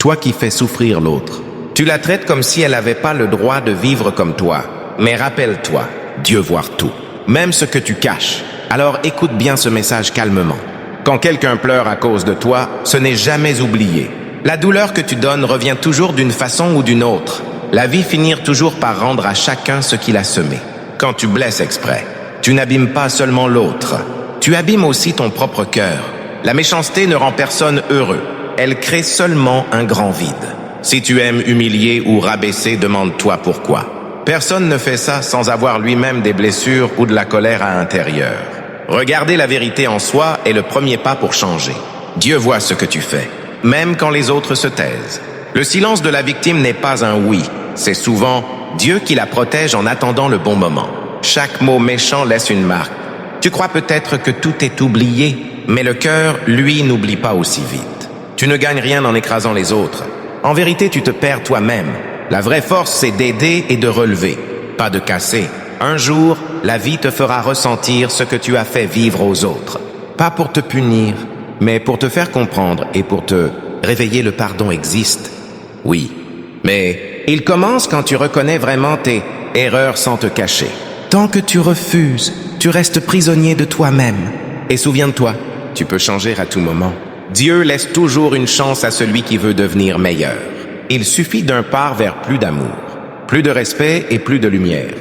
Toi qui fais souffrir l'autre. Tu la traites comme si elle n'avait pas le droit de vivre comme toi. Mais rappelle-toi, Dieu voit tout, même ce que tu caches. Alors écoute bien ce message calmement. Quand quelqu'un pleure à cause de toi, ce n'est jamais oublié. La douleur que tu donnes revient toujours d'une façon ou d'une autre. La vie finit toujours par rendre à chacun ce qu'il a semé. Quand tu blesses exprès, tu n'abîmes pas seulement l'autre, tu abîmes aussi ton propre cœur. La méchanceté ne rend personne heureux. Elle crée seulement un grand vide. Si tu aimes humilier ou rabaisser, demande-toi pourquoi. Personne ne fait ça sans avoir lui-même des blessures ou de la colère à l'intérieur. Regarder la vérité en soi est le premier pas pour changer. Dieu voit ce que tu fais, même quand les autres se taisent. Le silence de la victime n'est pas un oui, c'est souvent Dieu qui la protège en attendant le bon moment. Chaque mot méchant laisse une marque. Tu crois peut-être que tout est oublié, mais le cœur, lui, n'oublie pas aussi vite. Tu ne gagnes rien en écrasant les autres. En vérité, tu te perds toi-même. La vraie force, c'est d'aider et de relever, pas de casser. Un jour, la vie te fera ressentir ce que tu as fait vivre aux autres. Pas pour te punir, mais pour te faire comprendre et pour te réveiller. Le pardon existe. Oui, mais il commence quand tu reconnais vraiment tes erreurs sans te cacher. Tant que tu refuses, tu restes prisonnier de toi-même. Et souviens-toi, tu peux changer à tout moment. Dieu laisse toujours une chance à celui qui veut devenir meilleur. Il suffit d'un pas vers plus d'amour, plus de respect et plus de lumière.